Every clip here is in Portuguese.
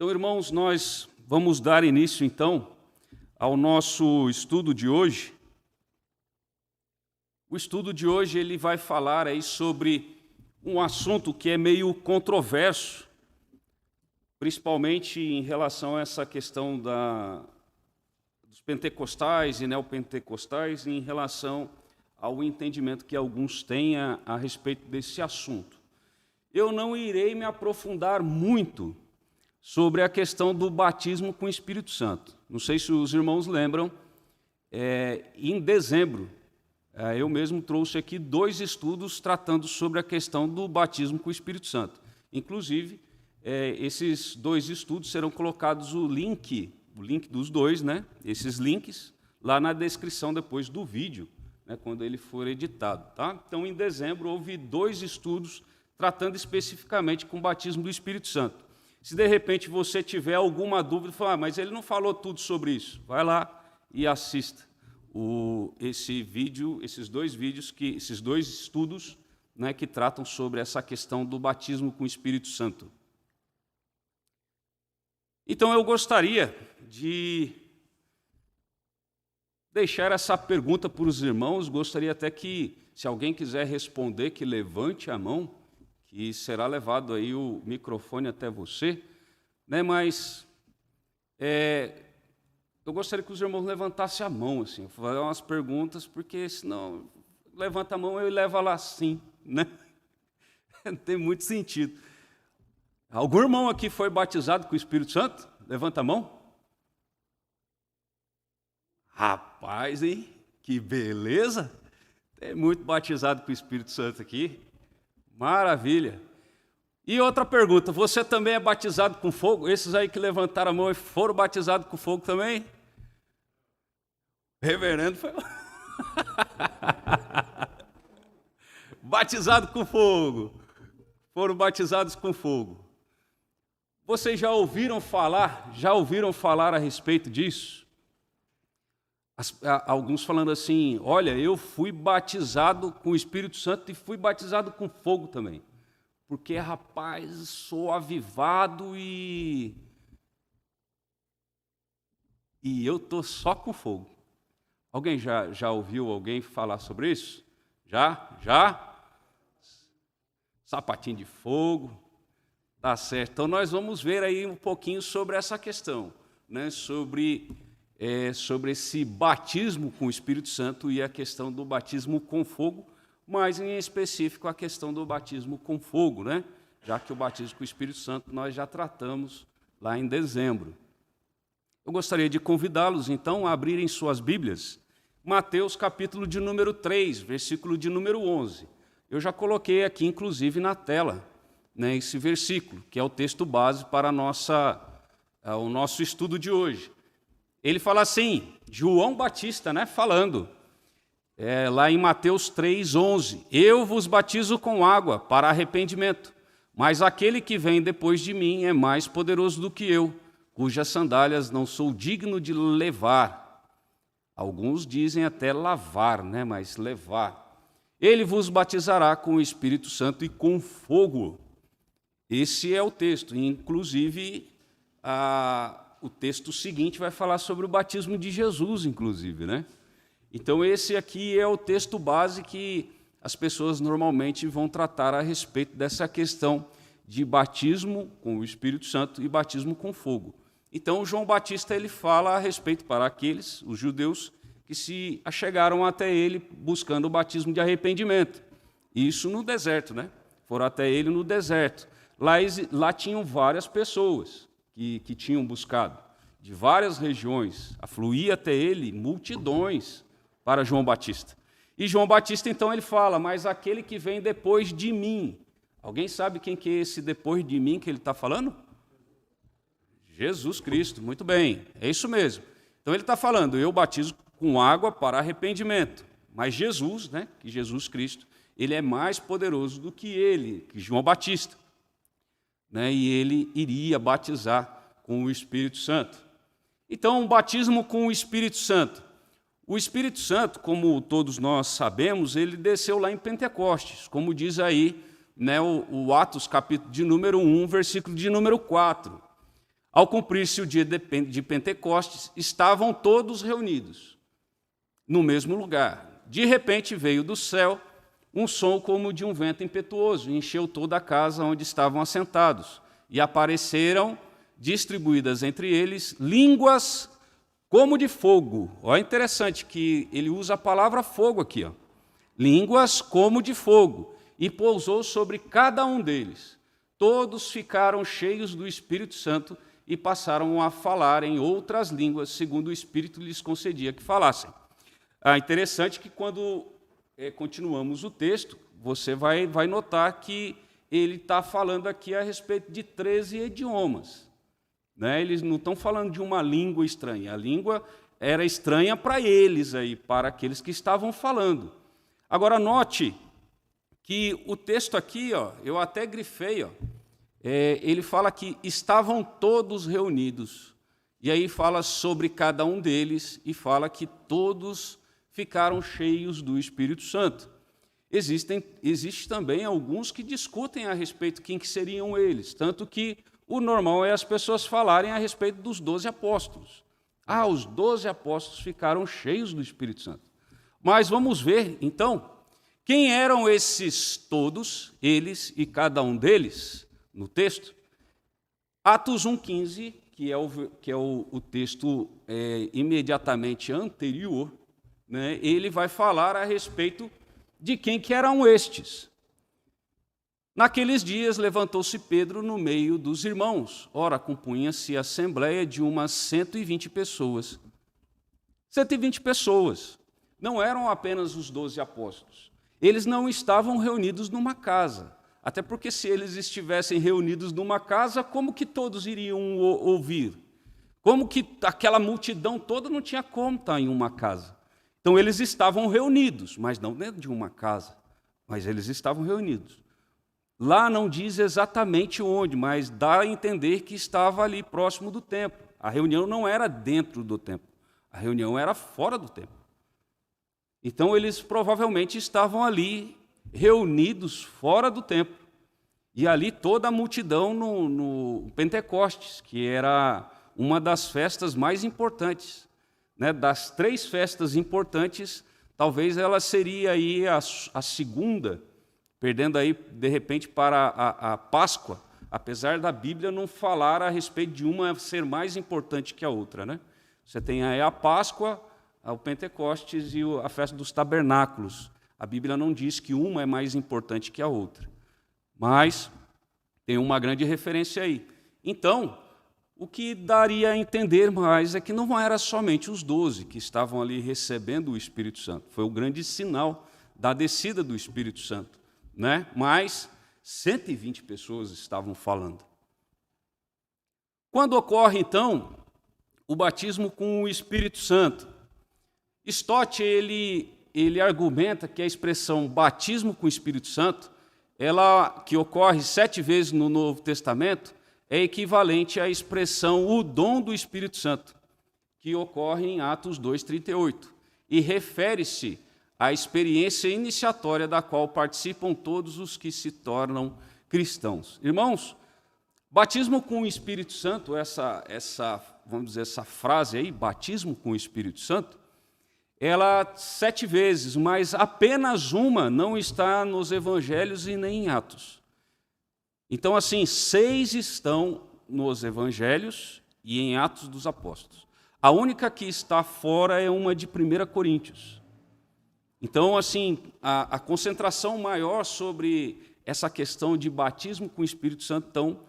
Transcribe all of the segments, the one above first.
Então, irmãos, nós vamos dar início, então, ao nosso estudo de hoje. O estudo de hoje ele vai falar aí sobre um assunto que é meio controverso, principalmente em relação a essa questão dos pentecostais e neopentecostais, em relação ao entendimento que alguns têm a respeito desse assunto. Eu não irei me aprofundar muito sobre a questão do batismo com o Espírito Santo. Não sei se os irmãos lembram, em dezembro, eu mesmo trouxe aqui 2 estudos tratando sobre a questão do batismo com o Espírito Santo. Inclusive, esses 2 estudos serão colocados o link dos 2, né? Esses links, lá na descrição depois do vídeo, né? Quando ele for editado. Tá? Então, em dezembro, houve 2 estudos tratando especificamente com o batismo do Espírito Santo. Se de repente você tiver alguma dúvida, falar, mas ele não falou tudo sobre isso, vai lá e assista esses 2 vídeos, esses 2 estudos, né, que tratam sobre essa questão do batismo com o Espírito Santo. Então eu gostaria de deixar essa pergunta para os irmãos, gostaria até que, se alguém quiser responder, que levante a mão, que será levado aí o microfone até você, né? Mas eu gostaria que os irmãos levantassem a mão, assim, fazer umas perguntas, porque senão levanta a mão e leva lá assim, né? Não tem muito sentido. Algum irmão aqui foi batizado com o Espírito Santo? Levanta a mão. Rapaz, hein? Que beleza! Tem muito batizado com o Espírito Santo aqui. Maravilha. E outra pergunta, você também é batizado com fogo? Esses aí que levantaram a mão e foram batizados com fogo também? Reverendo foi... batizado com fogo. Foram batizados com fogo. Vocês já ouviram falar a respeito disso? Alguns falando assim, olha, eu fui batizado com o Espírito Santo e fui batizado com fogo também. Porque, rapaz, sou avivado e eu estou só com fogo. Alguém já ouviu alguém falar sobre isso? Já? Sapatinho de fogo. Tá certo. Então, nós vamos ver aí um pouquinho sobre essa questão, né? Sobre esse batismo com o Espírito Santo e a questão do batismo com fogo, mas em específico a questão do batismo com fogo, né? Já que o batismo com o Espírito Santo nós já tratamos lá em dezembro. Eu gostaria de convidá-los, então, a abrirem suas Bíblias, Mateus capítulo de número 3, versículo de número 11. Eu já coloquei aqui, inclusive, na tela, né, esse versículo, que é o texto base para o nosso estudo de hoje. Ele fala assim, João Batista, né, falando, lá em Mateus 3:11, eu vos batizo com água para arrependimento, mas aquele que vem depois de mim é mais poderoso do que eu, cujas sandálias não sou digno de levar. Alguns dizem até lavar, né, mas levar. Ele vos batizará com o Espírito Santo e com fogo. Esse é o texto, inclusive o texto seguinte vai falar sobre o batismo de Jesus, inclusive, né? Então, esse aqui é o texto base que as pessoas normalmente vão tratar a respeito dessa questão de batismo com o Espírito Santo e batismo com fogo. Então, João Batista ele fala a respeito para aqueles, os judeus, que se achegaram até ele buscando o batismo de arrependimento. Isso no deserto, né? Foram até ele no deserto. Lá tinham várias pessoas que tinham buscado, de várias regiões, afluía até ele multidões para João Batista. E João Batista, então, ele fala, mas aquele que vem depois de mim. Alguém sabe quem que é esse depois de mim que ele está falando? Jesus Cristo, muito bem, é isso mesmo. Então, ele está falando, eu batizo com água para arrependimento, mas Jesus, né, que Jesus Cristo, ele é mais poderoso do que ele, que João Batista. Né, e ele iria batizar com o Espírito Santo. Então, o batismo com o Espírito Santo. O Espírito Santo, como todos nós sabemos, ele desceu lá em Pentecostes, como diz aí, né, o Atos, capítulo de número 1, versículo de número 4. Ao cumprir-se o dia de Pentecostes, estavam todos reunidos no mesmo lugar. De repente veio do céu um som como de um vento impetuoso, e encheu toda a casa onde estavam assentados, e apareceram, distribuídas entre eles, línguas como de fogo. Olha, interessante que ele usa a palavra fogo aqui. Ó. Línguas como de fogo, e pousou sobre cada um deles. Todos ficaram cheios do Espírito Santo e passaram a falar em outras línguas, segundo o Espírito lhes concedia que falassem. Interessante que quando continuamos o texto, você vai notar que ele está falando aqui a respeito de 13 idiomas. Né? Eles não estão falando de uma língua estranha. A língua era estranha para eles, aí, para aqueles que estavam falando. Agora, note que o texto aqui, ó, eu até grifei, ó, ele fala que estavam todos reunidos. E aí fala sobre cada um deles e fala que todos ficaram cheios do Espírito Santo. Existe também alguns que discutem a respeito de quem que seriam eles, tanto que o normal é as pessoas falarem a respeito dos 12 apóstolos. Os 12 apóstolos ficaram cheios do Espírito Santo. Mas vamos ver, então, quem eram esses todos, eles e cada um deles, no texto. Atos 1,15, que é o texto imediatamente anterior, né, ele vai falar a respeito de quem que eram estes. Naqueles dias levantou-se Pedro no meio dos irmãos. Ora, compunha-se a assembleia de umas 120 pessoas. 120 pessoas. Não eram apenas os 12 apóstolos. Eles não estavam reunidos numa casa. Até porque se eles estivessem reunidos numa casa, como que todos iriam ouvir? Como que aquela multidão toda não tinha como estar em uma casa? Então eles estavam reunidos, mas não dentro de uma casa. Mas eles estavam reunidos. Lá não diz exatamente onde, mas dá a entender que estava ali próximo do templo. A reunião não era dentro do templo, a reunião era fora do templo. Então eles provavelmente estavam ali reunidos fora do templo. E ali toda a multidão no Pentecostes, que era uma das festas mais importantes. Né? Das 3 festas importantes, talvez ela seria aí a segunda, perdendo aí, de repente, para a Páscoa, apesar da Bíblia não falar a respeito de uma ser mais importante que a outra. Né? Você tem aí a Páscoa, o Pentecostes e a festa dos tabernáculos. A Bíblia não diz que uma é mais importante que a outra, mas tem uma grande referência aí. Então, o que daria a entender mais é que não era somente os 12 que estavam ali recebendo o Espírito Santo. Foi o grande sinal da descida do Espírito Santo. Né? Mas 120 pessoas estavam falando. Quando ocorre, então, o batismo com o Espírito Santo? Stott, ele argumenta que a expressão batismo com o Espírito Santo, ela, que ocorre 7 vezes no Novo Testamento, é equivalente à expressão o dom do Espírito Santo, que ocorre em Atos 2,38, e refere-se à experiência iniciatória da qual participam todos os que se tornam cristãos. Irmãos, batismo com o Espírito Santo, vamos dizer, essa frase aí, batismo com o Espírito Santo, ela 7 vezes, mas apenas uma não está nos evangelhos e nem em Atos. Então, assim, 6 estão nos evangelhos e em Atos dos Apóstolos. A única que está fora é uma de 1 Coríntios. Então, assim, a concentração maior sobre essa questão de batismo com o Espírito Santo, então,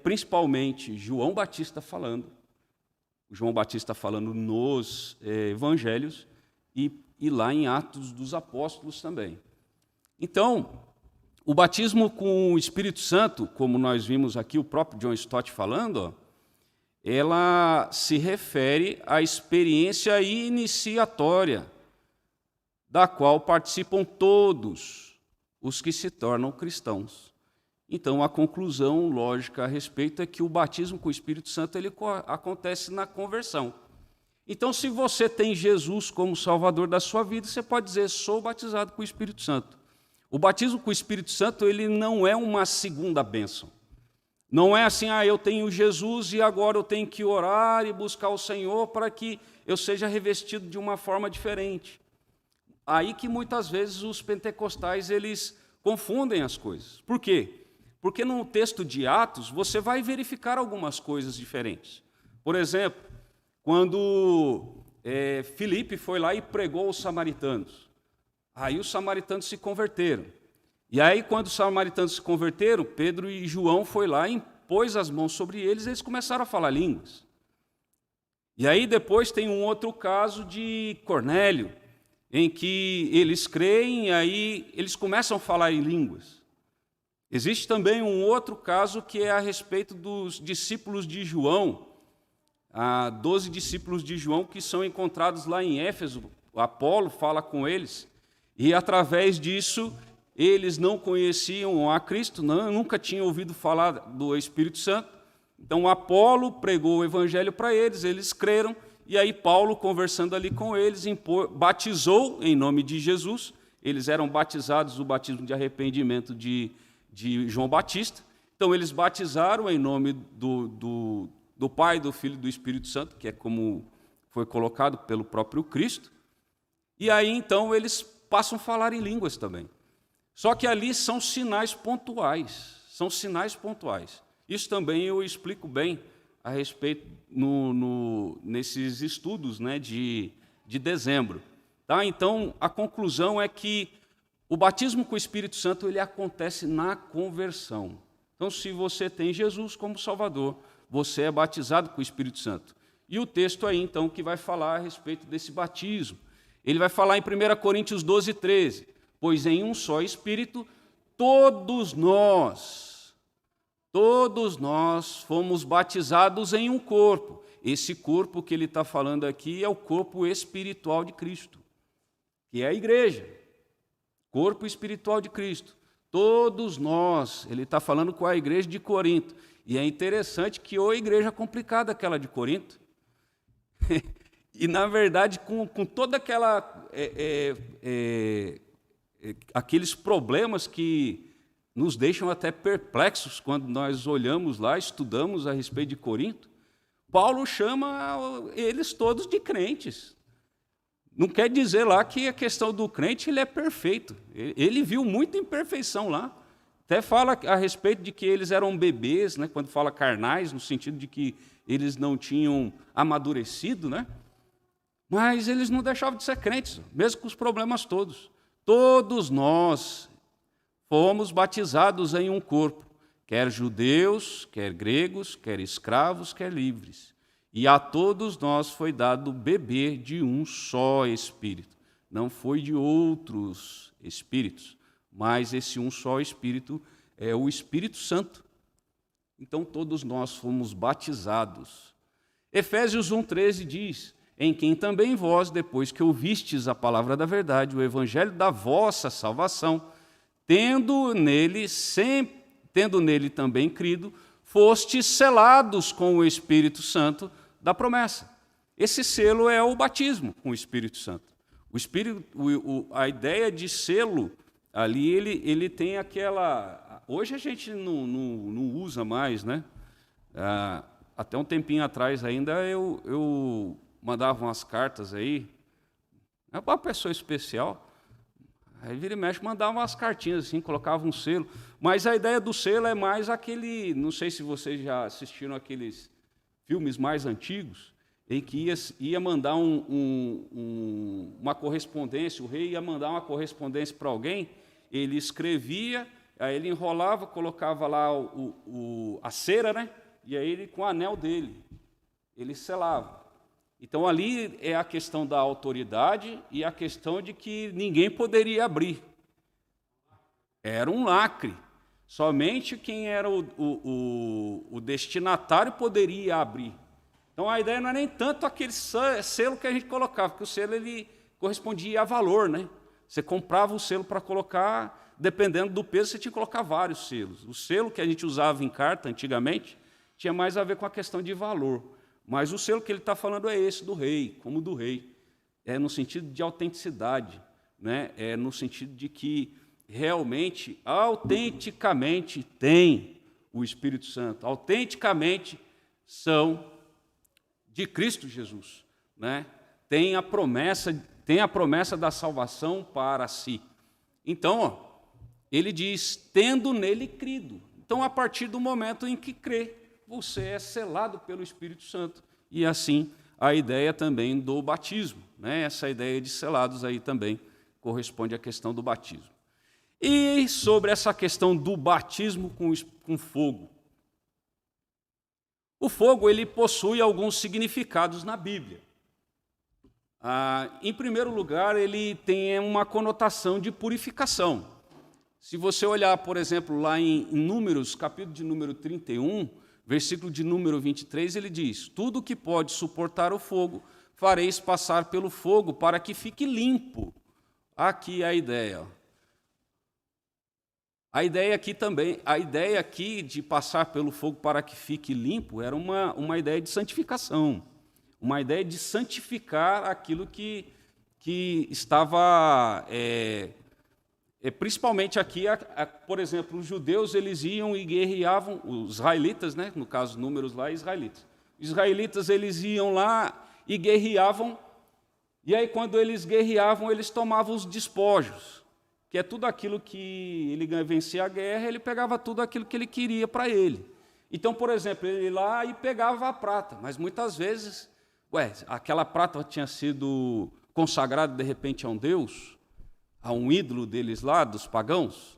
principalmente João Batista falando nos evangelhos e lá em Atos dos Apóstolos também. Então, o batismo com o Espírito Santo, como nós vimos aqui o próprio John Stott falando, ela se refere à experiência iniciatória da qual participam todos os que se tornam cristãos. Então, a conclusão lógica a respeito é que o batismo com o Espírito Santo ele acontece na conversão. Então, se você tem Jesus como Salvador da sua vida, você pode dizer, sou batizado com o Espírito Santo. O batismo com o Espírito Santo ele não é uma segunda bênção. Não é assim, eu tenho Jesus e agora eu tenho que orar e buscar o Senhor para que eu seja revestido de uma forma diferente. Aí que muitas vezes os pentecostais eles confundem as coisas. Por quê? Porque no texto de Atos você vai verificar algumas coisas diferentes. Por exemplo, quando Filipe foi lá e pregou aos samaritanos, aí os samaritanos se converteram. E aí, quando os samaritanos se converteram, Pedro e João foi lá e impôs as mãos sobre eles e eles começaram a falar línguas. E aí depois tem um outro caso de Cornélio, em que eles creem e aí eles começam a falar em línguas. Existe também um outro caso que é a respeito dos discípulos de João, 12 discípulos de João que são encontrados lá em Éfeso. O Apolo fala com eles e, através disso, eles não conheciam a Cristo, nunca tinham ouvido falar do Espírito Santo. Então, Apolo pregou o evangelho para eles, eles creram, e aí Paulo, conversando ali com eles, batizou em nome de Jesus. Eles eram batizados, o batismo de arrependimento de João Batista. Então, eles batizaram em nome do Pai, do Filho e do Espírito Santo, que é como foi colocado pelo próprio Cristo. E aí, então, eles passam a falar em línguas também. Só que ali são sinais pontuais, Isso também eu explico bem a respeito nesses estudos, né, de dezembro. Tá? Então, a conclusão é que o batismo com o Espírito Santo ele acontece na conversão. Então, se você tem Jesus como Salvador, você é batizado com o Espírito Santo. E o texto aí, então, que vai falar a respeito desse batismo. Ele vai falar em 1 Coríntios 12, 13. Pois em um só Espírito, todos nós fomos batizados em um corpo. Esse corpo que ele está falando aqui é o corpo espiritual de Cristo, que é a igreja. Corpo espiritual de Cristo. Todos nós, ele está falando com a igreja de Corinto. E é interessante que a igreja complicada aquela de Corinto. E, na verdade, com toda aqueles problemas que nos deixam até perplexos quando nós olhamos lá, estudamos a respeito de Corinto, Paulo chama eles todos de crentes. Não quer dizer lá que a questão do crente ele é perfeito. Ele viu muita imperfeição lá. Até fala a respeito de que eles eram bebês, né, quando fala carnais, no sentido de que eles não tinham amadurecido, né? Mas eles não deixavam de ser crentes, mesmo com os problemas todos. Todos nós fomos batizados em um corpo, quer judeus, quer gregos, quer escravos, quer livres. E a todos nós foi dado beber de um só Espírito. Não foi de outros espíritos, mas esse um só Espírito é o Espírito Santo. Então todos nós fomos batizados. Efésios 1,13 diz: em quem também vós, depois que ouvistes a palavra da verdade, o evangelho da vossa salvação, tendo nele também crido, fostes selados com o Espírito Santo da promessa. Esse selo é o batismo com o Espírito Santo. A ideia de selo ali, ele tem aquela... Hoje a gente não usa mais, né? Até um tempinho atrás ainda eu mandava umas cartas aí, é uma pessoa especial, aí vira e mexe, mandava umas cartinhas assim, colocava um selo, mas a ideia do selo é mais aquele, não sei se vocês já assistiram aqueles filmes mais antigos, em que ia mandar uma correspondência, o rei ia mandar uma correspondência para alguém, ele escrevia, aí ele enrolava, colocava lá a cera, né? E aí ele, com o anel dele, ele selava. Então, ali é a questão da autoridade e a questão de que ninguém poderia abrir. Era um lacre. Somente quem era o destinatário poderia abrir. Então, a ideia não é nem tanto aquele selo que a gente colocava, porque o selo ele correspondia a valor, né? Você comprava o selo para colocar, dependendo do peso, você tinha que colocar vários selos. O selo que a gente usava em carta antigamente tinha mais a ver com a questão de valor. Mas o selo que ele está falando é esse do rei, como do rei. É no sentido de autenticidade, né? É no sentido de que realmente, autenticamente, tem o Espírito Santo, autenticamente são de Cristo Jesus, né? Tem a promessa da salvação para si. Então, ele diz, tendo nele crido. Então, a partir do momento em que crê, você é selado pelo Espírito Santo. E assim, a ideia também do batismo, né? Essa ideia de selados aí também corresponde à questão do batismo. E sobre essa questão do batismo com fogo. O fogo ele possui alguns significados na Bíblia. Em primeiro lugar, ele tem uma conotação de purificação. Se você olhar, por exemplo, lá em Números, capítulo de número 31, versículo de número 23, ele diz, tudo que pode suportar o fogo, fareis passar pelo fogo para que fique limpo. Aqui a ideia. A ideia aqui de passar pelo fogo para que fique limpo era uma ideia de santificação, uma ideia de santificar aquilo que estava, principalmente aqui, por exemplo, os judeus eles iam e guerreavam, os israelitas, né, no caso Números lá, israelitas. Os israelitas eles iam lá e guerreavam, e aí quando eles guerreavam, eles tomavam os despojos, que é tudo aquilo que ele vencia a guerra, ele pegava tudo aquilo que ele queria para ele. Então, por exemplo, ele ia lá e pegava a prata, mas muitas vezes, aquela prata tinha sido consagrada de repente a um deus, a um ídolo deles lá, dos pagãos.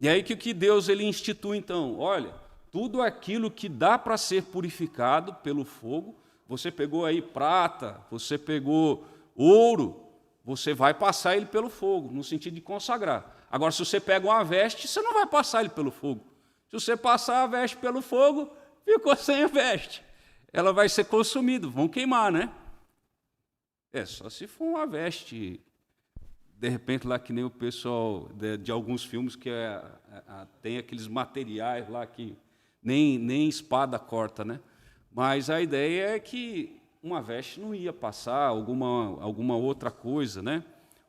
E aí que Deus ele institui então, olha, tudo aquilo que dá para ser purificado pelo fogo, você pegou aí prata, você pegou ouro, você vai passar ele pelo fogo, no sentido de consagrar. Agora, se você pega uma veste, você não vai passar ele pelo fogo. Se você passar a veste pelo fogo, ficou sem a veste. Ela vai ser consumida, vão queimar, né? Só se for uma veste, de repente, lá que nem o pessoal de alguns filmes que tem aqueles materiais lá que nem espada corta, né? Mas a ideia é que uma veste não ia passar, alguma outra coisa, né?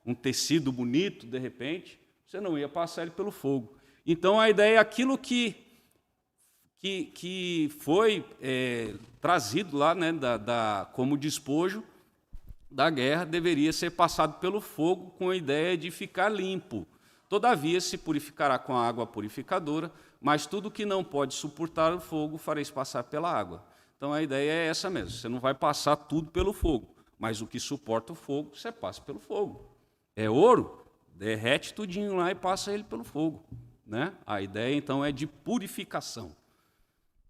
Um tecido bonito, de repente, você não ia passar ele pelo fogo. Então, a ideia é aquilo que foi trazido lá, né, como despojo da guerra, deveria ser passado pelo fogo com a ideia de ficar limpo. Todavia, se purificará com a água purificadora, mas tudo que não pode suportar o fogo, fareis passar pela água. Então, a ideia é essa mesmo, você não vai passar tudo pelo fogo, mas o que suporta o fogo, você passa pelo fogo. É ouro, derrete tudinho lá e passa ele pelo fogo, né? A ideia, então, é de purificação.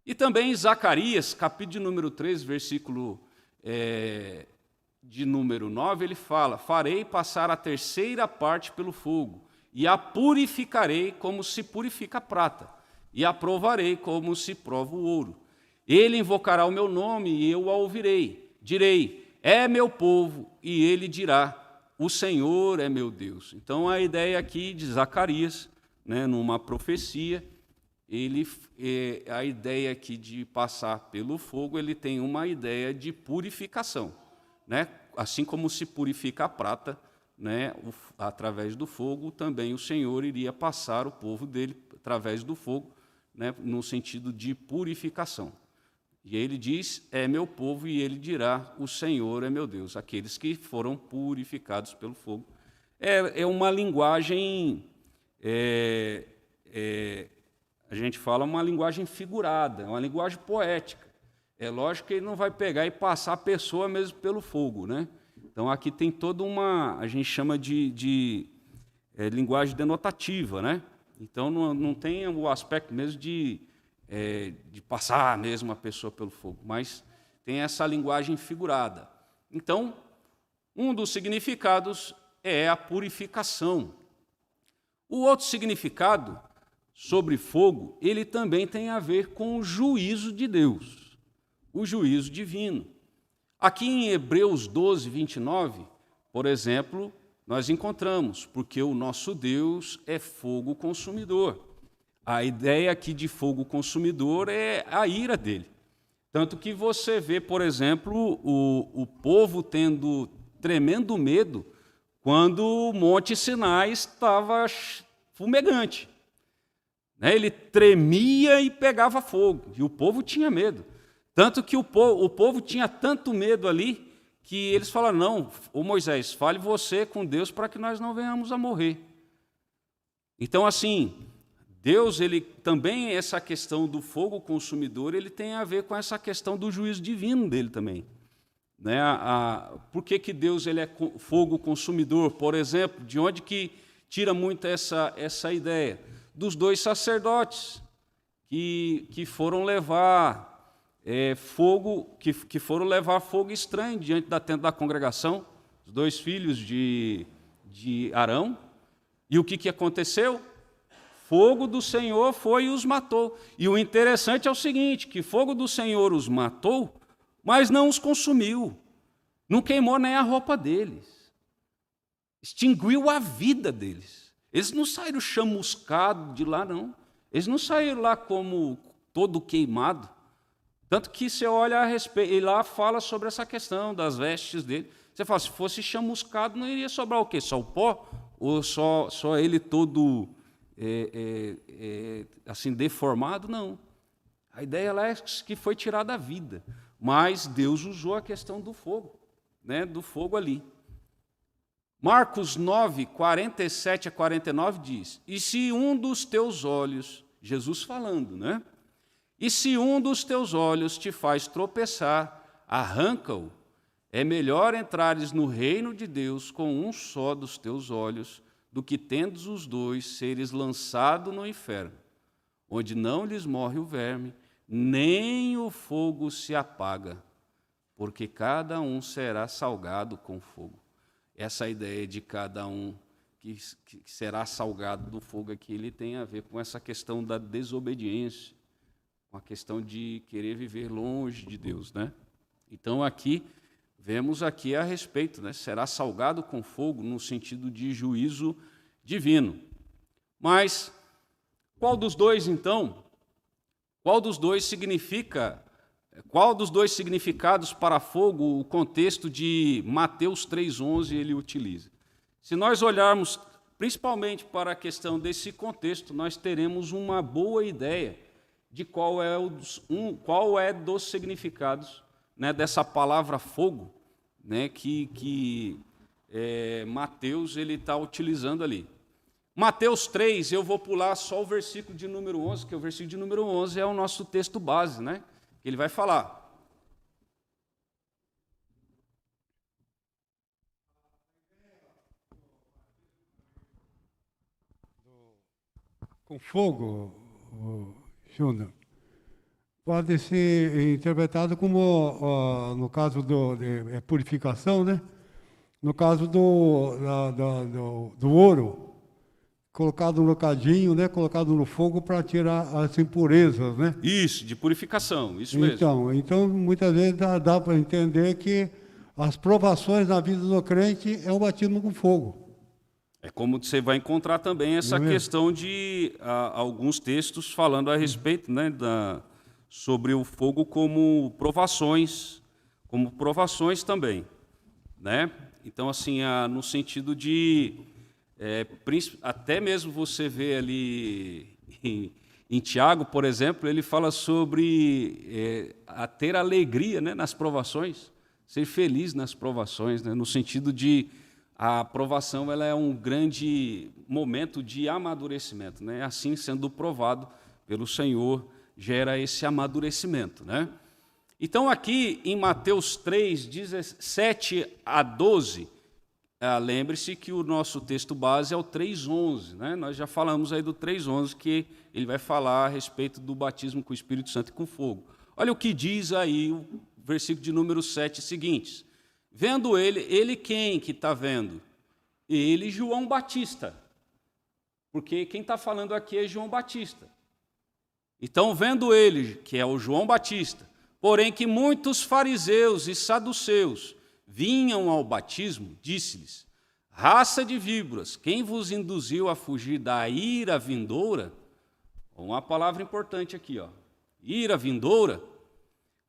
E também em Zacarias, capítulo de número 3, versículo de número 9, ele fala, farei passar a terceira parte pelo fogo, e a purificarei como se purifica a prata, e a provarei como se prova o ouro. Ele invocará o meu nome e eu a ouvirei. Direi, é meu povo, e ele dirá, o Senhor é meu Deus. Então, a ideia aqui de Zacarias, né, numa profecia, a ideia aqui de passar pelo fogo, ele tem uma ideia de purificação, né? Assim como se purifica a prata, né, através do fogo, também o Senhor iria passar o povo dele através do fogo, né, no sentido de purificação. E ele diz, é meu povo, e ele dirá, o Senhor é meu Deus, aqueles que foram purificados pelo fogo. É uma linguagem, a gente fala uma linguagem figurada, uma linguagem poética. É lógico que ele não vai pegar e passar a pessoa mesmo pelo fogo, né? Então, aqui tem toda a gente chama de linguagem denotativa, né? Então, não tem o aspecto mesmo de passar mesmo a pessoa pelo fogo, mas tem essa linguagem figurada. Então, um dos significados é a purificação. O outro significado sobre fogo, ele também tem a ver com o juízo de Deus, o juízo divino. Aqui em Hebreus 12, 29, por exemplo, nós encontramos, porque o nosso Deus é fogo consumidor. A ideia aqui de fogo consumidor é a ira dele. Tanto que você vê, por exemplo, o povo tendo tremendo medo quando o Monte Sinai estava fumegante. né? Ele tremia e pegava fogo, e o povo tinha medo. Tanto que o povo tinha tanto medo ali, que eles falaram, não, ô Moisés, fale você com Deus para que nós não venhamos a morrer. Então, assim, Deus, ele também, essa questão do fogo consumidor, ele tem a ver com essa questão do juízo divino dele também. Né? Por que Deus ele é fogo consumidor? Por exemplo, de onde que tira muito essa ideia? Dos dois sacerdotes que foram levar fogo, que foram levar fogo estranho diante da tenda da congregação, os dois filhos de Arão. E o que aconteceu? Fogo do Senhor foi e os matou. E o interessante é o seguinte, que fogo do Senhor os matou, mas não os consumiu. Não queimou nem a roupa deles. Extinguiu a vida deles. Eles não saíram chamuscados de lá, não. Eles não saíram lá como todo queimado. Tanto que você olha a respeito, e lá fala sobre essa questão das vestes dele. Você fala, se fosse chamuscado, não iria sobrar o quê? Só o pó? Ou só ele todo assim deformado? Não. A ideia lá é que foi tirada a vida. Mas Deus usou a questão do fogo, né? Do fogo ali. Marcos 9, 47 a 49 diz, e se um dos teus olhos, Jesus falando, né? E se um dos teus olhos te faz tropeçar, arranca-o. É melhor entrares no reino de Deus com um só dos teus olhos, do que tendes os dois seres lançado no inferno, onde não lhes morre o verme, nem o fogo se apaga, porque cada um será salgado com fogo. Essa ideia de cada um que será salgado do fogo aqui, ele tem a ver com essa questão da desobediência, com a questão de querer viver longe de Deus, né? Então aqui vemos aqui a respeito, né? Será salgado com fogo no sentido de juízo divino. Mas qual dos dois então? Qual dos dois significados para fogo o contexto de Mateus 3:11 ele utiliza? Se nós olharmos principalmente para a questão desse contexto, nós teremos uma boa ideia de qual é dos significados, né, dessa palavra fogo, né, que Mateus está utilizando ali. Mateus 3, eu vou pular só o versículo de número 11, que o versículo de número 11 é o nosso texto base, né, que ele vai falar. Com fogo, Júnior, pode ser interpretado como, no caso de purificação, né? No caso do ouro, colocado no cadinho, né? Colocado no fogo para tirar as impurezas, né? Isso, de purificação, isso mesmo. Então muitas vezes dá para entender que as provações na vida do crente é o batismo com fogo. É como você vai encontrar também essa questão de alguns textos falando a respeito, né, sobre o fogo como provações também, né? Então, assim, no sentido de até mesmo você vê ali em Tiago, por exemplo, ele fala sobre ter alegria, né, nas provações, ser feliz nas provações, né, no sentido de a provação ela é um grande momento de amadurecimento, né? Assim, sendo provado pelo Senhor, gera esse amadurecimento, né? Então, aqui em Mateus 3, 17 a 12, lembre-se que o nosso texto base é o 3:11, né? Nós já falamos aí do 3:11, que ele vai falar a respeito do batismo com o Espírito Santo e com fogo. Olha o que diz aí o versículo de número 7 seguintes. Vendo ele quem que está vendo? Ele, João Batista. Porque quem está falando aqui é João Batista. Então, vendo ele, que é o João Batista, porém que muitos fariseus e saduceus vinham ao batismo, disse-lhes, raça de víboras, quem vos induziu a fugir da ira vindoura? Uma palavra importante aqui, ó. Ira vindoura.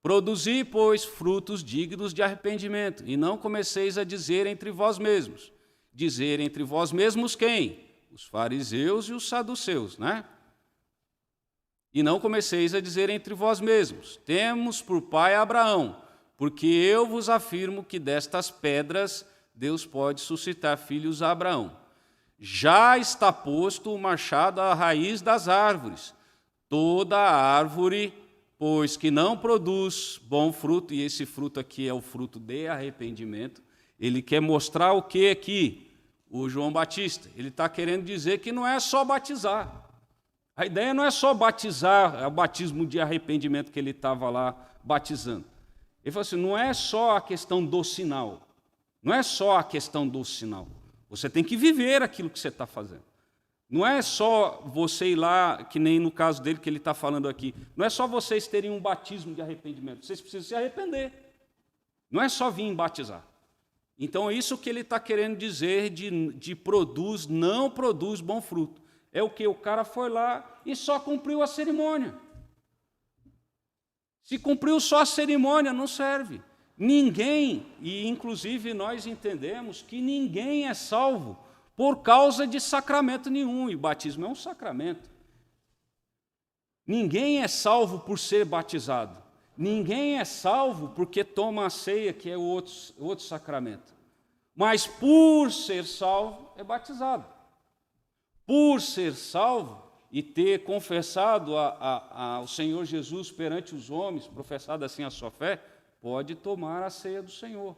Produzi, pois, frutos dignos de arrependimento, e não comeceis a dizer entre vós mesmos. Dizer entre vós mesmos quem? Os fariseus e os saduceus, né? E não comeceis a dizer entre vós mesmos: temos por pai Abraão, porque eu vos afirmo que destas pedras Deus pode suscitar filhos a Abraão. Já está posto o machado à raiz das árvores. Toda árvore, pois que não produz bom fruto, e esse fruto aqui é o fruto de arrependimento, ele quer mostrar o que aqui? O João Batista. Ele está querendo dizer que não é só batizar. A ideia não é só batizar, é o batismo de arrependimento que ele estava lá batizando. Ele falou assim, não é só a questão do sinal. Não é só a questão do sinal. Você tem que viver aquilo que você está fazendo. Não é só você ir lá, que nem no caso dele que ele está falando aqui, não é só vocês terem um batismo de arrependimento, vocês precisam se arrepender. Não é só vir batizar. Então, é isso que ele está querendo dizer de produz, não produz bom fruto. É o que? O cara foi lá e só cumpriu a cerimônia. Se cumpriu só a cerimônia, não serve. Ninguém, e inclusive nós entendemos que ninguém é salvo por causa de sacramento nenhum, e batismo é um sacramento. Ninguém é salvo por ser batizado. Ninguém é salvo porque toma a ceia, que é o outro sacramento. Mas por ser salvo, é batizado. Por ser salvo e ter confessado ao Senhor Jesus perante os homens, professado assim a sua fé, pode tomar a ceia do Senhor.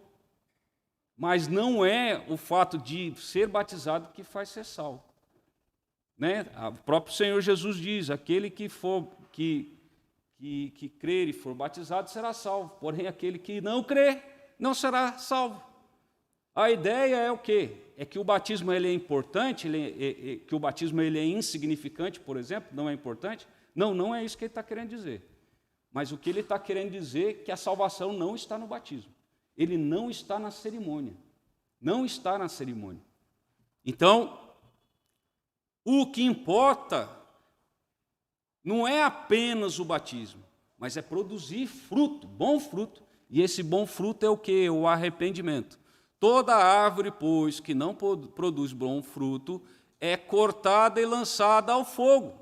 Mas não é o fato de ser batizado que faz ser salvo. Né? O próprio Senhor Jesus diz, aquele que crer e for batizado será salvo, porém aquele que não crer não será salvo. A ideia é o quê? É que o batismo ele é importante, que o batismo ele é insignificante, por exemplo, não é importante? Não, não é isso que ele está querendo dizer. Mas o que ele está querendo dizer é que a salvação não está no batismo. Ele não está na cerimônia. Não está na cerimônia. Então, o que importa não é apenas o batismo, mas é produzir fruto, bom fruto. E esse bom fruto é o quê? O arrependimento. Toda árvore, pois, que não produz bom fruto, é cortada e lançada ao fogo.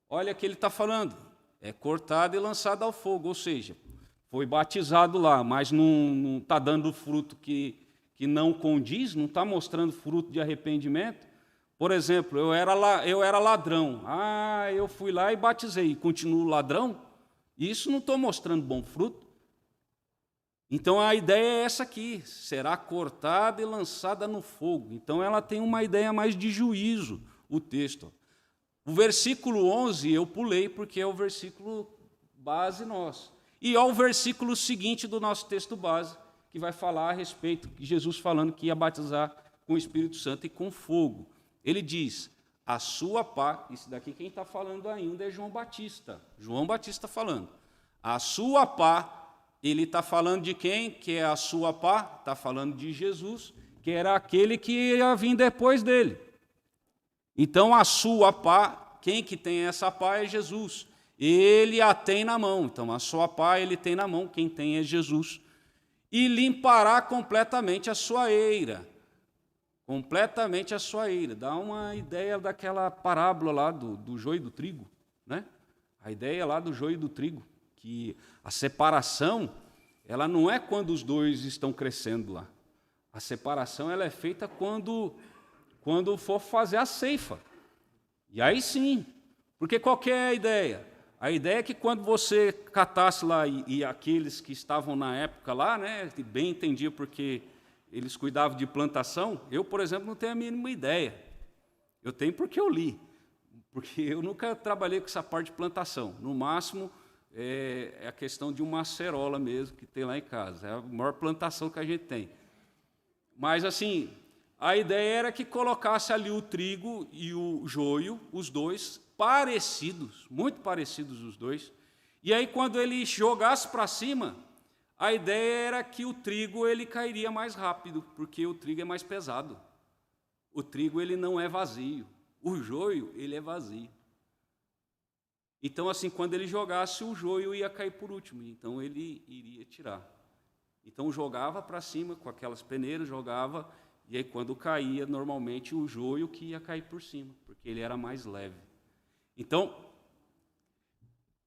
Olha o que ele está falando. É cortada e lançada ao fogo, ou seja, foi batizado lá, mas não está dando fruto que não condiz, não está mostrando fruto de arrependimento. Por exemplo, eu era ladrão. Eu fui lá e batizei, continuo ladrão. Isso não estou mostrando bom fruto. Então, a ideia é essa aqui, será cortada e lançada no fogo. Então, ela tem uma ideia mais de juízo, o texto. O versículo 11 eu pulei, porque é o versículo base nosso. E ao versículo seguinte do nosso texto base, que vai falar a respeito de Jesus falando que ia batizar com o Espírito Santo e com fogo. Ele diz, a sua pá, isso daqui quem está falando ainda é João Batista. João Batista falando. A sua pá, ele está falando de quem? Que é a sua pá? Está falando de Jesus, que era aquele que ia vir depois dele. Então, a sua pá, quem que tem essa pá é Jesus. Ele a tem na mão. Então, a sua pá ele tem na mão, quem tem é Jesus. E limpará completamente a sua eira. Completamente a sua eira. Dá uma ideia daquela parábola lá do joio e do trigo. Né? A ideia lá do joio e do trigo. Que a separação, ela não é quando os dois estão crescendo lá. A separação ela é feita quando for fazer a ceifa. E aí sim, porque qual que é a ideia? A ideia é que quando você catasse lá, e aqueles que estavam na época lá, né, bem entendiam porque eles cuidavam de plantação, eu, por exemplo, não tenho a mínima ideia. Eu tenho porque eu li, porque eu nunca trabalhei com essa parte de plantação. No máximo, é a questão de uma acerola mesmo, que tem lá em casa. É a maior plantação que a gente tem. Mas, assim, a ideia era que colocasse ali o trigo e o joio, os dois, parecidos, muito parecidos os dois. E aí, quando ele jogasse para cima, a ideia era que o trigo ele cairia mais rápido, porque o trigo é mais pesado. O trigo ele não é vazio. O joio ele é vazio. Então, assim, quando ele jogasse, o joio ia cair por último. Então, ele iria tirar. Então, jogava para cima com aquelas peneiras, jogava, e aí, quando caía, normalmente, o joio que ia cair por cima, porque ele era mais leve. Então,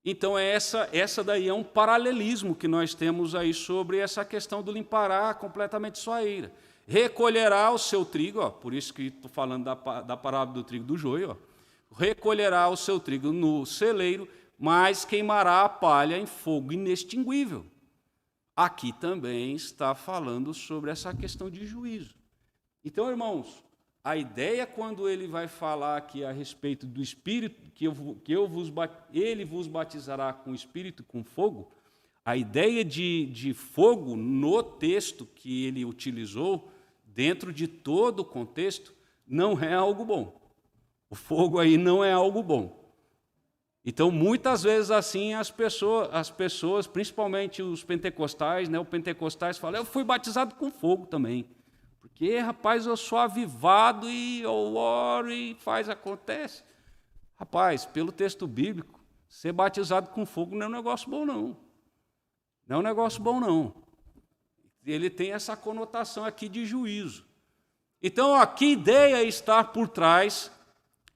Então, essa daí é um paralelismo que nós temos aí sobre essa questão do limpará completamente sua ira. Recolherá o seu trigo, ó, por isso que estou falando da parábola do trigo e do joio, ó, recolherá o seu trigo no celeiro, mas queimará a palha em fogo inextinguível. Aqui também está falando sobre essa questão de juízo. Então, irmãos, a ideia quando ele vai falar aqui a respeito do Espírito, ele vos batizará com Espírito e com fogo, a ideia de fogo no texto que ele utilizou, dentro de todo o contexto, não é algo bom. O fogo aí não é algo bom. Então, muitas vezes assim, as pessoas, principalmente os pentecostais, né, falam, eu fui batizado com fogo também. Porque, rapaz, eu sou avivado e eu oro e acontece. Rapaz, pelo texto bíblico, ser batizado com fogo não é um negócio bom, não. Não é um negócio bom, não. Ele tem essa conotação aqui de juízo. Então, a que ideia está por trás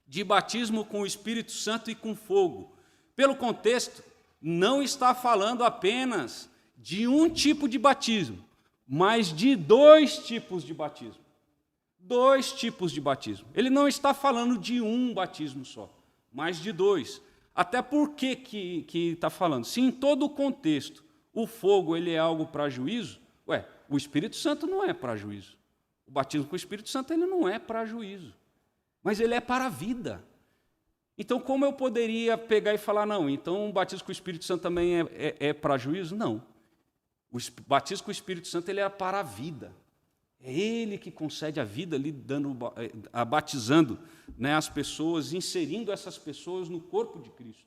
de batismo com o Espírito Santo e com fogo? Pelo contexto, não está falando apenas de um tipo de batismo, mas de dois tipos de batismo. Dois tipos de batismo. Ele não está falando de um batismo só, mas de dois. Até por que está falando? Se em todo o contexto o fogo ele é algo para juízo, o Espírito Santo não é para juízo. O batismo com o Espírito Santo ele não é para juízo, mas ele é para a vida. Então, como eu poderia pegar e falar, não, então o batismo com o Espírito Santo também é para juízo? Não. O batismo com o Espírito Santo ele é para a vida. É Ele que concede a vida, ali batizando, né, as pessoas, inserindo essas pessoas no corpo de Cristo.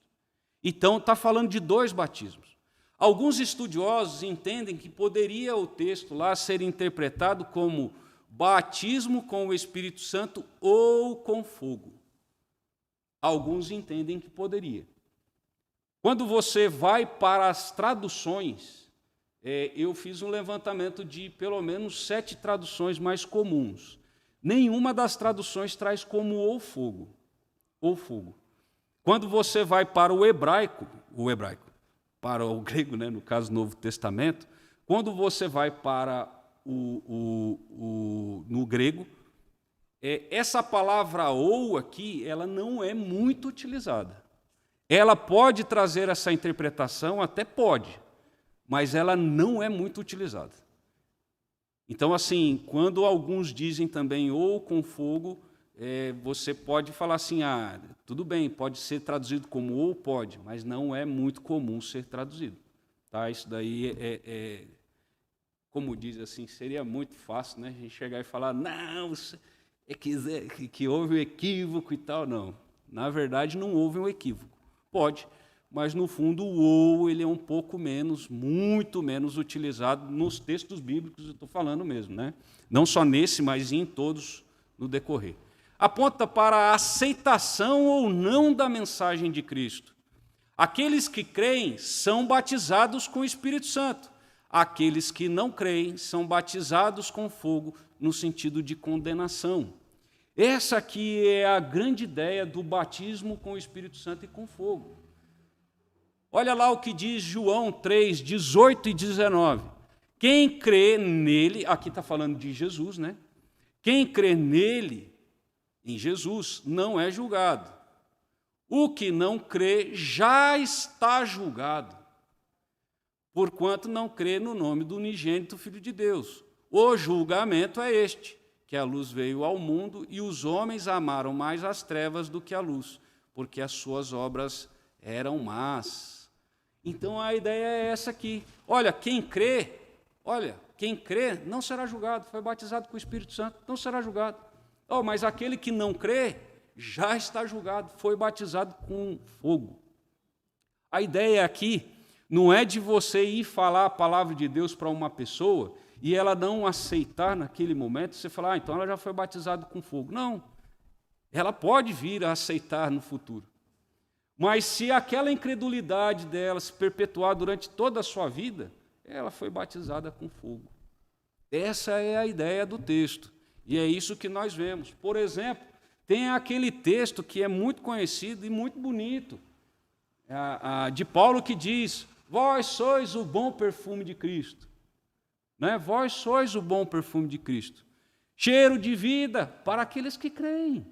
Então, está falando de dois batismos. Alguns estudiosos entendem que poderia o texto lá ser interpretado como batismo com o Espírito Santo ou com fogo. Alguns entendem que poderia. Quando você vai para as traduções, eu fiz um levantamento de pelo menos 7 traduções mais comuns. Nenhuma das traduções traz como ou fogo. Ou fogo. Quando você vai para o hebraico, para o grego, né, no caso Novo Testamento, quando você vai para no grego, essa palavra ou aqui, ela não é muito utilizada. Ela pode trazer essa interpretação, até pode, mas ela não é muito utilizada. Então, assim, quando alguns dizem também ou com fogo, você pode falar assim, tudo bem, pode ser traduzido como ou pode, mas não é muito comum ser traduzido. Tá? Isso daí como diz assim, seria muito fácil, né, a gente chegar e falar, não, que houve um equívoco e tal. Não, na verdade não houve um equívoco. Pode, mas no fundo o ou ele é um pouco menos, muito menos utilizado nos textos bíblicos, eu estou falando mesmo, né? Não só nesse, mas em todos no decorrer. Aponta para a aceitação ou não da mensagem de Cristo. Aqueles que creem são batizados com o Espírito Santo. Aqueles que não creem são batizados com fogo, no sentido de condenação. Essa aqui é a grande ideia do batismo com o Espírito Santo e com fogo. Olha lá o que diz João 3, 18 e 19. Quem crê nele, aqui está falando de Jesus, né? Quem crê nele, em Jesus, não é julgado. O que não crê já está julgado, porquanto não crê no nome do unigênito Filho de Deus. O julgamento é este, que a luz veio ao mundo e os homens amaram mais as trevas do que a luz, porque as suas obras eram más. Então a ideia é essa aqui. Olha, quem crê não será julgado, foi batizado com o Espírito Santo, não será julgado. Mas aquele que não crê já está julgado, foi batizado com fogo. A ideia aqui não é de você ir falar a palavra de Deus para uma pessoa e ela não aceitar naquele momento, você falar, então ela já foi batizada com fogo. Não, ela pode vir a aceitar no futuro. Mas se aquela incredulidade dela se perpetuar durante toda a sua vida, ela foi batizada com fogo. Essa é a ideia do texto. E é isso que nós vemos. Por exemplo, tem aquele texto que é muito conhecido e muito bonito. de Paulo, que diz: vós sois o bom perfume de Cristo. Né? Vós sois o bom perfume de Cristo. Cheiro de vida para aqueles que creem,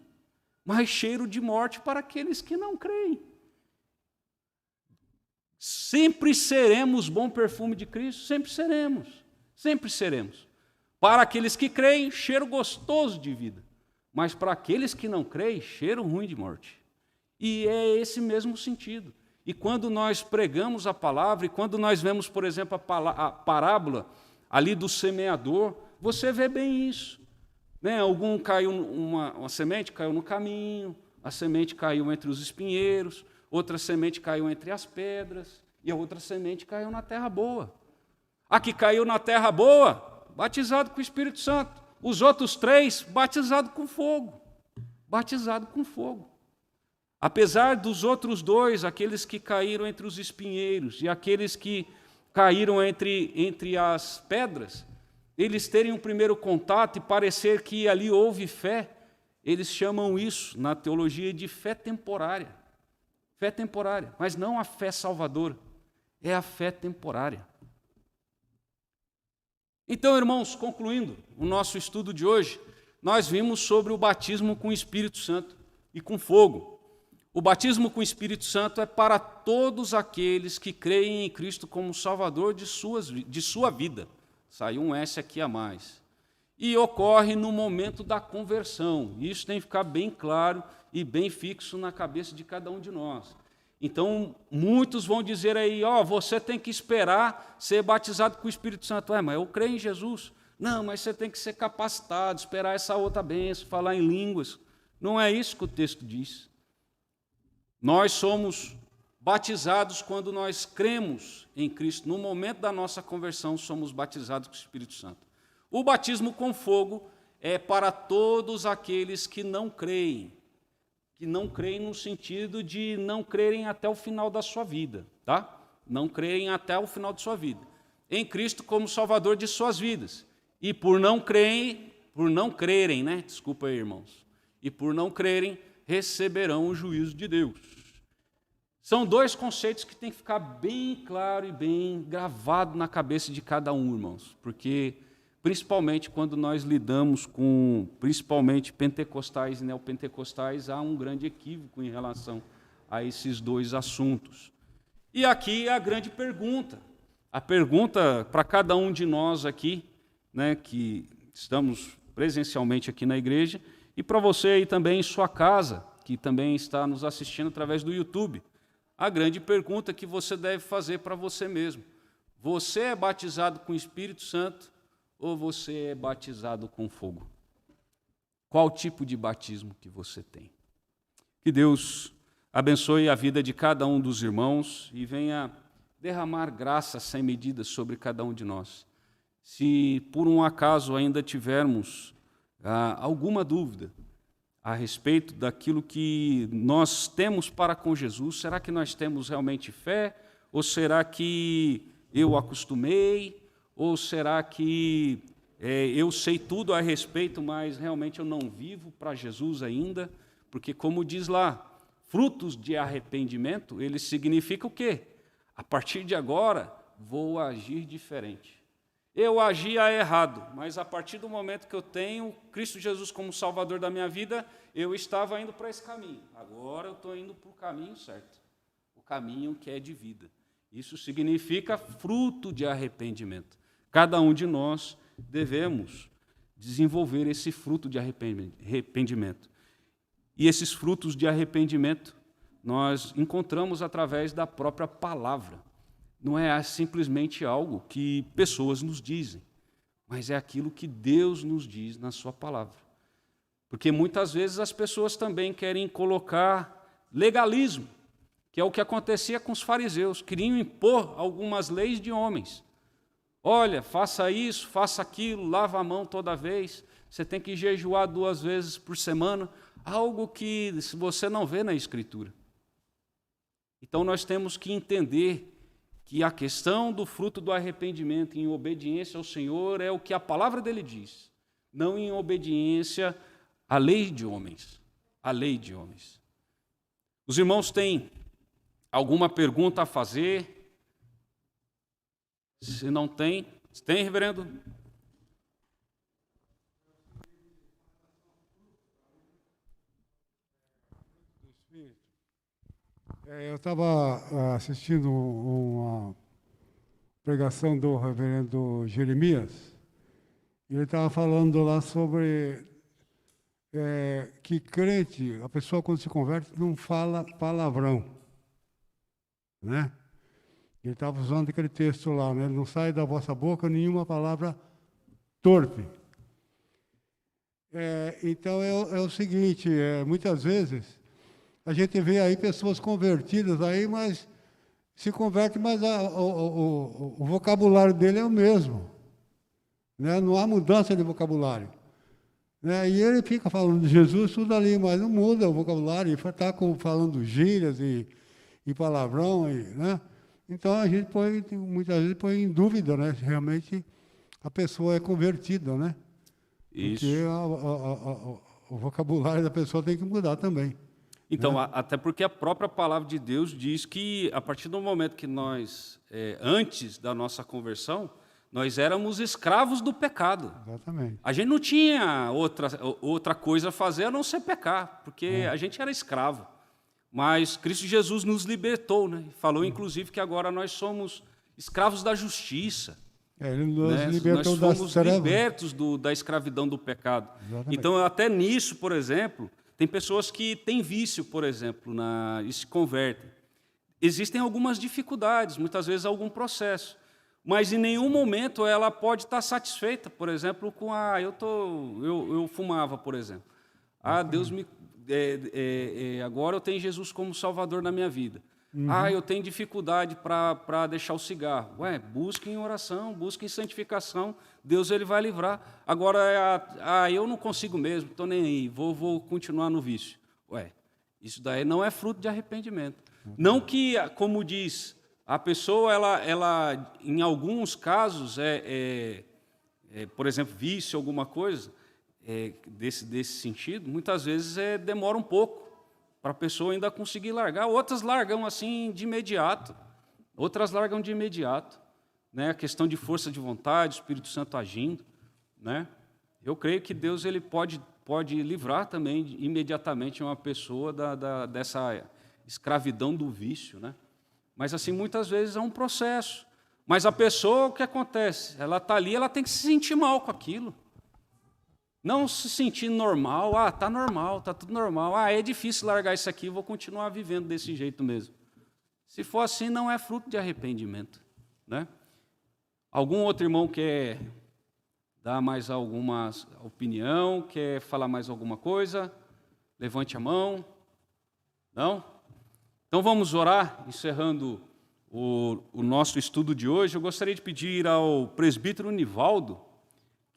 mas cheiro de morte para aqueles que não creem. Sempre seremos bom perfume de Cristo, sempre seremos, sempre seremos. Para aqueles que creem, cheiro gostoso de vida, mas para aqueles que não creem, cheiro ruim de morte. E é esse mesmo sentido. E quando nós pregamos a palavra, e quando nós vemos, por exemplo, a parábola ali do semeador, você vê bem isso. Né? Uma semente caiu no caminho, a semente caiu entre os espinheiros, outra semente caiu entre as pedras, e a outra semente caiu na terra boa. A que caiu na terra boa, batizado com o Espírito Santo. Os outros 3, batizado com fogo. Batizado com fogo. Apesar dos outros 2, aqueles que caíram entre os espinheiros e aqueles que caíram entre as pedras, eles terem um primeiro contato e parecer que ali houve fé, eles chamam isso, na teologia, de fé temporária. Fé temporária, mas não a fé salvadora, é a fé temporária. Então, irmãos, concluindo o nosso estudo de hoje, nós vimos sobre o batismo com o Espírito Santo e com fogo. O batismo com o Espírito Santo é para todos aqueles que creem em Cristo como Salvador de sua vida. Saiu um S aqui a mais. E ocorre no momento da conversão. Isso tem que ficar bem claro e bem fixo na cabeça de cada um de nós. Então, muitos vão dizer aí, você tem que esperar ser batizado com o Espírito Santo. Mas eu creio em Jesus. Não, mas você tem que ser capacitado, esperar essa outra bênção, falar em línguas. Não é isso que o texto diz. Nós somos batizados quando nós cremos em Cristo. No momento da nossa conversão, somos batizados com o Espírito Santo. O batismo com fogo é para todos aqueles que não creem no sentido de não crerem até o final da sua vida, tá? Não crerem até o final de sua vida. Em Cristo como Salvador de suas vidas. E por não crerem, né? Desculpa aí, irmãos. E por não crerem, receberão o juízo de Deus. São 2 conceitos que tem que ficar bem claro e bem gravado na cabeça de cada um, irmãos, porque principalmente quando nós lidamos com, principalmente pentecostais e neopentecostais, há um grande equívoco em relação a esses 2 assuntos. E aqui é a grande pergunta. A pergunta para cada um de nós aqui, né, que estamos presencialmente aqui na igreja, e para você aí também em sua casa, que também está nos assistindo através do YouTube. A grande pergunta que você deve fazer para você mesmo: você é batizado com o Espírito Santo ou você é batizado com fogo? Qual tipo de batismo que você tem? Que Deus abençoe a vida de cada um dos irmãos e venha derramar graça sem medida sobre cada um de nós. Se por um acaso ainda tivermos alguma dúvida a respeito daquilo que nós temos para com Jesus, será que nós temos realmente fé? Ou será que eu acostumei? Ou será que eu sei tudo a respeito, mas realmente eu não vivo para Jesus ainda? Porque, como diz lá, frutos de arrependimento, eles significam o quê? A partir de agora, vou agir diferente. Eu agia errado, mas a partir do momento que eu tenho Cristo Jesus como Salvador da minha vida, eu estava indo para esse caminho. Agora eu estou indo para o caminho certo, o caminho que é de vida. Isso significa fruto de arrependimento. Cada um de nós devemos desenvolver esse fruto de arrependimento. E esses frutos de arrependimento nós encontramos através da própria palavra. Não é simplesmente algo que pessoas nos dizem, mas é aquilo que Deus nos diz na sua palavra. Porque muitas vezes as pessoas também querem colocar legalismo, que é o que acontecia com os fariseus, queriam impor algumas leis de homens. Olha, faça isso, faça aquilo, lava a mão toda vez, você tem que jejuar 2 vezes por semana, algo que você não vê na Escritura. Então nós temos que entender que a questão do fruto do arrependimento em obediência ao Senhor é o que a palavra dele diz, não em obediência à lei de homens. A lei de homens. Os irmãos têm Alguma pergunta a fazer? Se não tem, tem, reverendo? Eu estava assistindo uma pregação do reverendo Jeremias, e ele estava falando lá sobre que crente, a pessoa quando se converte não fala palavrão, né? Ele estava usando aquele texto lá, né? Não sai da vossa boca nenhuma palavra torpe. Então é o seguinte, muitas vezes a gente vê aí pessoas convertidas aí, mas se converte, mas o vocabulário dele é o mesmo, né? Não há mudança de vocabulário, né? E ele fica falando de Jesus tudo ali, mas não muda o vocabulário, ele está falando gírias e palavrão, né? Então a gente muitas vezes põe em dúvida, né? Se realmente a pessoa é convertida, né? Isso. Porque o vocabulário da pessoa tem que mudar também. Então, até porque a própria palavra de Deus diz que, a partir do momento que nós, antes da nossa conversão, nós éramos escravos do pecado. Exatamente. A gente não tinha outra coisa a fazer a não ser pecar, porque a gente era escravo. Mas Cristo Jesus nos libertou, né? Falou, inclusive, que agora nós somos escravos da justiça. Ele nos libertou nós fomos das trevas. libertos da escravidão do pecado. Exatamente. Então, até nisso, por exemplo, tem pessoas que têm vício, por exemplo, e se convertem. Existem algumas dificuldades, muitas vezes algum processo, mas em nenhum momento ela pode estar satisfeita, por exemplo, com eu fumava, por exemplo. Deus me agora eu tenho Jesus como Salvador na minha vida. Eu tenho dificuldade para deixar o cigarro. Busque em oração, busque em santificação, Deus ele vai livrar. Agora, eu não consigo mesmo, estou nem aí, vou continuar no vício. Isso daí não é fruto de arrependimento. Não que, como diz, a pessoa, ela em alguns casos, por exemplo, vício, alguma coisa, desse sentido, muitas vezes demora um pouco para a pessoa ainda conseguir largar. Outras largam assim de imediato. Né? A questão de força de vontade, o Espírito Santo agindo. Né? Eu creio que Deus ele pode livrar também imediatamente uma pessoa dessa escravidão do vício. Né? Mas assim, muitas vezes é um processo. Mas a pessoa, o que acontece? Ela está ali, ela tem que se sentir mal com aquilo. Não se sentir normal, está normal, está tudo normal. É difícil largar isso aqui, vou continuar vivendo desse jeito mesmo. Se for assim, não é fruto de arrependimento. Né? Algum outro irmão quer dar mais alguma opinião, quer falar mais alguma coisa? Levante a mão. Não? Então vamos orar, encerrando o nosso estudo de hoje. Eu gostaria de pedir ao presbítero Nivaldo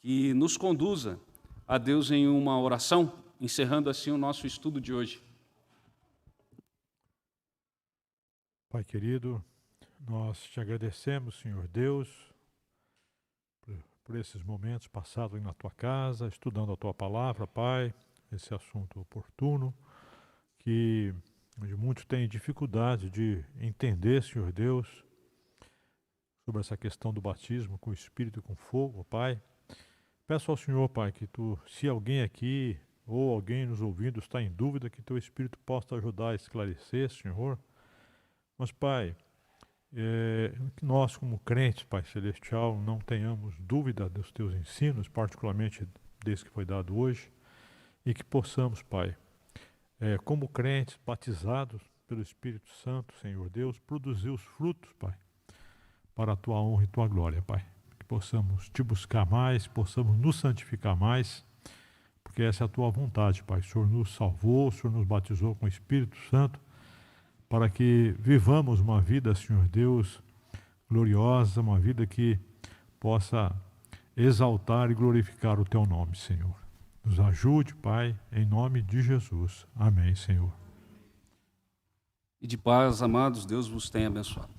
que nos conduza a Deus em uma oração, encerrando assim o nosso estudo de hoje. Pai querido, nós te agradecemos, Senhor Deus, por esses momentos passados na tua casa, estudando a tua palavra, Pai, esse assunto oportuno, onde muitos têm dificuldade de entender, Senhor Deus, sobre essa questão do batismo com o Espírito e com fogo, Pai. Peço ao Senhor, Pai, que se alguém aqui ou alguém nos ouvindo está em dúvida, que teu Espírito possa ajudar a esclarecer, Senhor. Mas, Pai, que nós como crentes, Pai Celestial, não tenhamos dúvida dos teus ensinos, particularmente desse que foi dado hoje, e que possamos, Pai, como crentes batizados pelo Espírito Santo, Senhor Deus, produzir os frutos, Pai, para a tua honra e tua glória, Pai. Que possamos te buscar mais, possamos nos santificar mais, porque essa é a tua vontade, Pai. O Senhor nos salvou, o Senhor nos batizou com o Espírito Santo, para que vivamos uma vida, Senhor Deus, gloriosa, uma vida que possa exaltar e glorificar o teu nome, Senhor. Nos ajude, Pai, em nome de Jesus. Amém, Senhor. E de paz, amados, Deus vos tenha abençoado.